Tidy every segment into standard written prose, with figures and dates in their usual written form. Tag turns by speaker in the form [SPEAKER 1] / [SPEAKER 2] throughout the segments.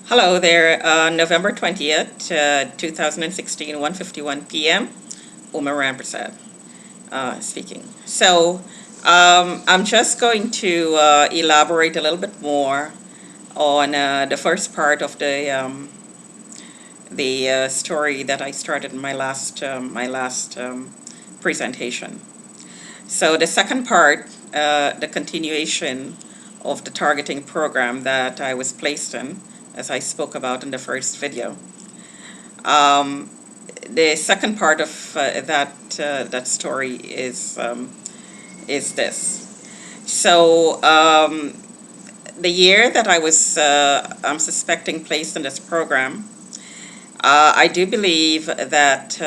[SPEAKER 1] Hello there, November 20th, 2016, 1:51 p.m. Uma Rampersad speaking. I'm just going to elaborate a little bit more on the first part of the story that I started in my last presentation. So the second part, the continuation of the targeting program that I was placed in, as I spoke about in the first video. Um, the second part of that story is this. So the year that I'm suspecting placed in this program, I do believe that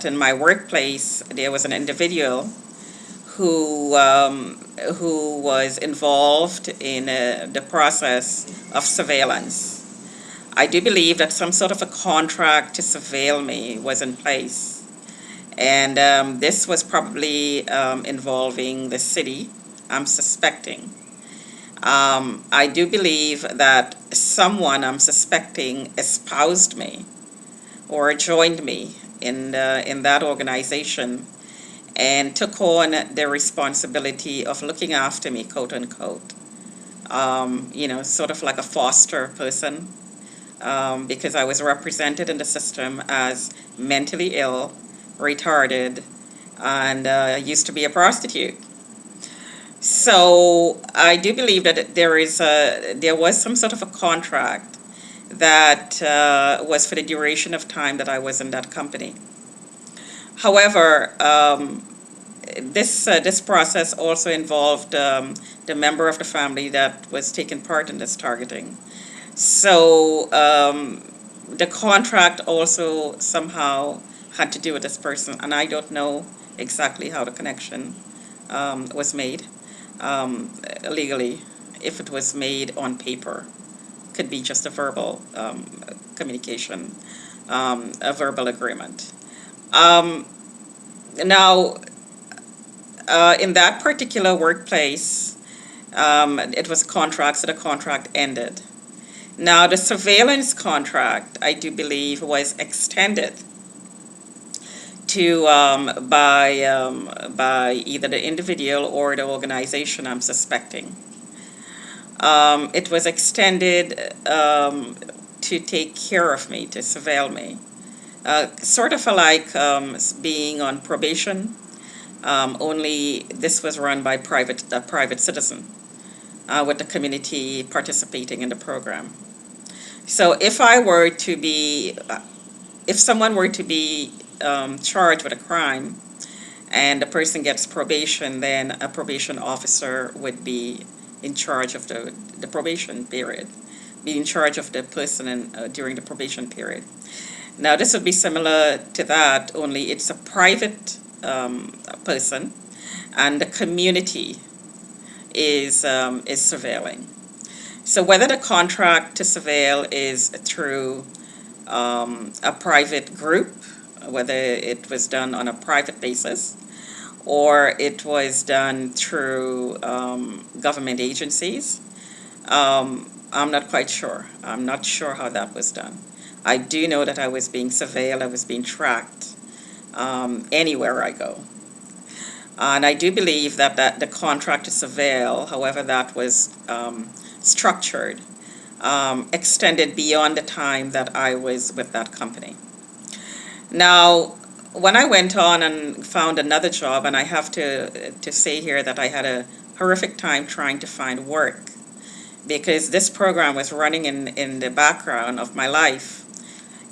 [SPEAKER 1] in my workplace there was an individual who was involved in the process of surveillance. I do believe that some sort of a contract to surveil me was in place. And this was probably involving the city, I'm suspecting. I do believe that someone I'm suspecting espoused me or joined me in that organization and took on the responsibility of looking after me, quote unquote. Sort of like a foster person, because I was represented in the system as mentally ill, retarded, and used to be a prostitute. So I do believe that there was some sort of a contract that was for the duration of time that I was in that company. However, this process also involved the member of the family that was taking part in this targeting. So the contract also somehow had to do with this person, and I don't know exactly how the connection was made legally. If it was made on paper, could be just a verbal communication, a verbal agreement. Um, Now, in that particular workplace, it was contract, so the contract ended. Now, the surveillance contract, I do believe, was extended to by either the individual or the organization I'm suspecting. It was extended to take care of me, to surveil me, sort of like being on probation. Only this was run by a private citizen with the community participating in the program. So if someone were to be charged with a crime and the person gets probation, then a probation officer would be in charge of the probation period, be in charge of the person during the probation period. Now, this would be similar to that, only it's a private person, and the community is surveilling. So whether the contract to surveil is through a private group, whether it was done on a private basis, or it was done through government agencies, I'm not quite sure. I'm not sure how that was done. I do know that I was being surveilled, I was being tracked anywhere I go. And I do believe that the contract to surveil, however that was structured, extended beyond the time that I was with that company. Now, when I went on and found another job, and I have to say here that I had a horrific time trying to find work because this program was running in the background of my life,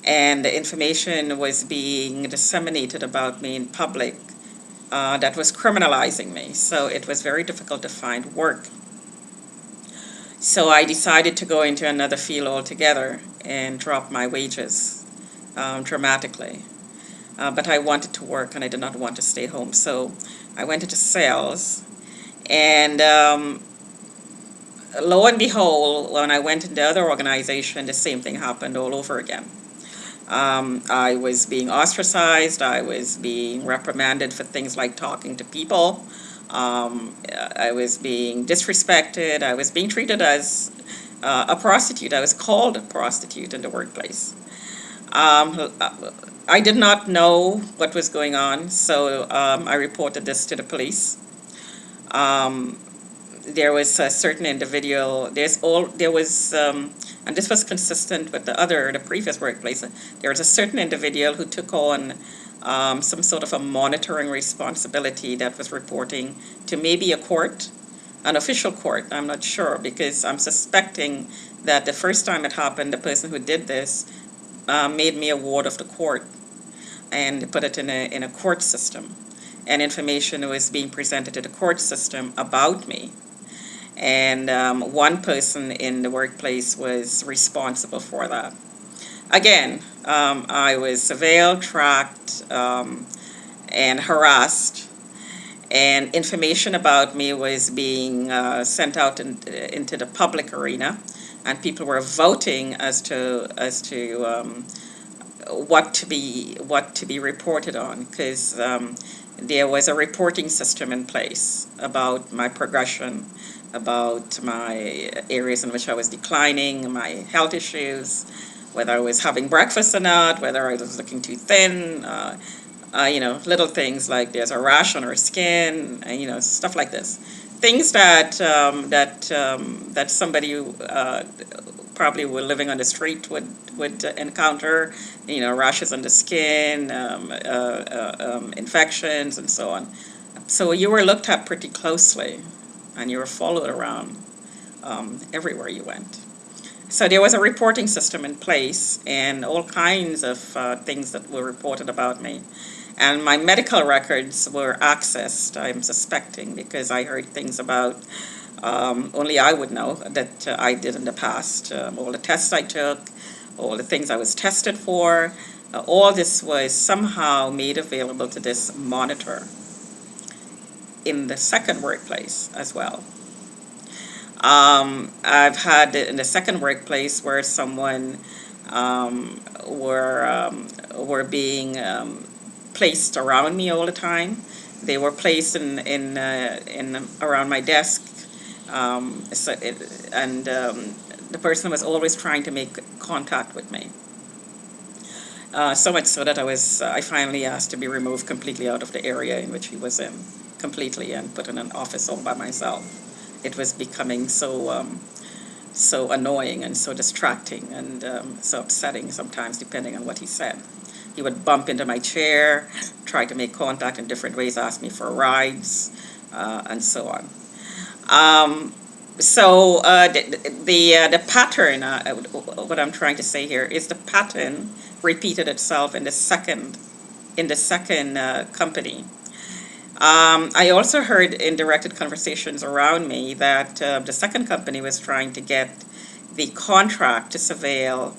[SPEAKER 1] and the information was being disseminated about me in public that was criminalizing me. So it was very difficult to find work. So I decided to go into another field altogether and drop my wages dramatically. But I wanted to work and I did not want to stay home. So I went into sales. And lo and behold, when I went into the other organization, the same thing happened all over again. I was being ostracized. I was being reprimanded for things like talking to people. I was being disrespected. I was being treated as a prostitute. I was called a prostitute in the workplace. Um, I did not know what was going on, so I reported this to the police. Um, there was a certain individual. There was, and this was consistent with the previous workplace. There was a certain individual who took on some sort of a monitoring responsibility that was reporting to maybe a court, an official court. I'm not sure because I'm suspecting that the first time it happened, the person who did this made me a ward of the court and put it in a court system. And information was being presented to the court system about me. And one person in the workplace was responsible for that. Again, I was surveilled, tracked, and harassed, and information about me was being sent out into the public arena, and people were voting as to what to be reported on, because there was a reporting system in place about my progression, about my areas in which I was declining, my health issues, whether I was having breakfast or not, whether I was looking too thin, little things like there's a rash on her skin, stuff like this. Things that somebody probably living on the street would encounter, rashes on the skin, infections, and so on. So you were looked at pretty closely, and you were followed around everywhere you went. So there was a reporting system in place, and all kinds of things that were reported about me. And my medical records were accessed, I'm suspecting, because I heard things about only I would know that I did in the past. All the tests I took, all the things I was tested for, all this was somehow made available to this monitor in the second workplace as well. I've had in the second workplace where someone were being placed around me all the time. They were placed in around my desk, the person was always trying to make contact with me. So much so that I finally asked to be removed completely out of the area in which he was in, completely, and put in an office all by myself. It was becoming so annoying and so distracting and so upsetting sometimes, depending on what he said. He would bump into my chair, try to make contact in different ways, ask me for rides, and so on. The pattern, what I'm trying to say here is the pattern repeated itself in the second company. I also heard in directed conversations around me that the second company was trying to get the contract to surveil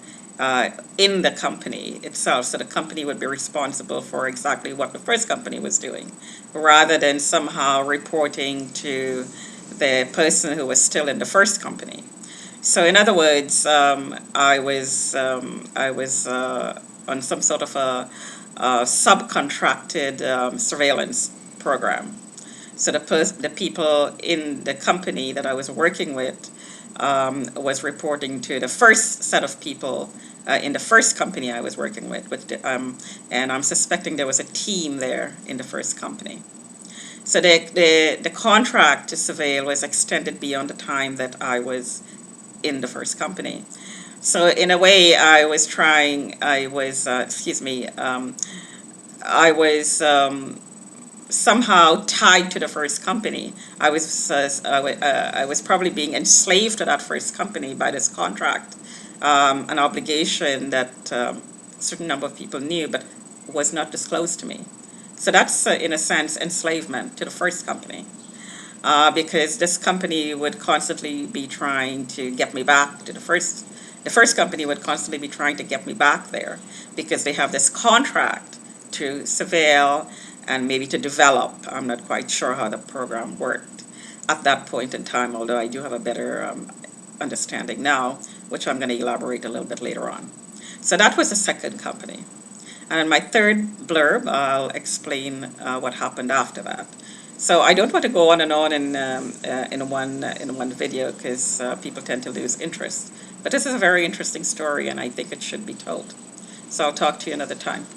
[SPEAKER 1] in the company itself, so the company would be responsible for exactly what the first company was doing, rather than somehow reporting to the person who was still in the first company. So, in other words, I was on some sort of a subcontracted surveillance program. So the people in the company that I was working with was reporting to the first set of people in the first company I was working with, and I'm suspecting there was a team there in the first company. So the contract to surveil was extended beyond the time that I was in the first company. So in a way, I was somehow tied to the first company. I was probably being enslaved to that first company by this contract, an obligation that a certain number of people knew but was not disclosed to me. So that's, in a sense, enslavement to the first company, because this company would constantly be trying to get me back to the first. The first company would constantly be trying to get me back there because they have this contract to surveil and maybe to develop. I'm not quite sure how the program worked at that point in time, although I do have a better understanding now, which I'm going to elaborate a little bit later on. So that was the second company. And in my third blurb, I'll explain what happened after that. So I don't want to go on and on in one video because people tend to lose interest. But this is a very interesting story, and I think it should be told. So I'll talk to you another time.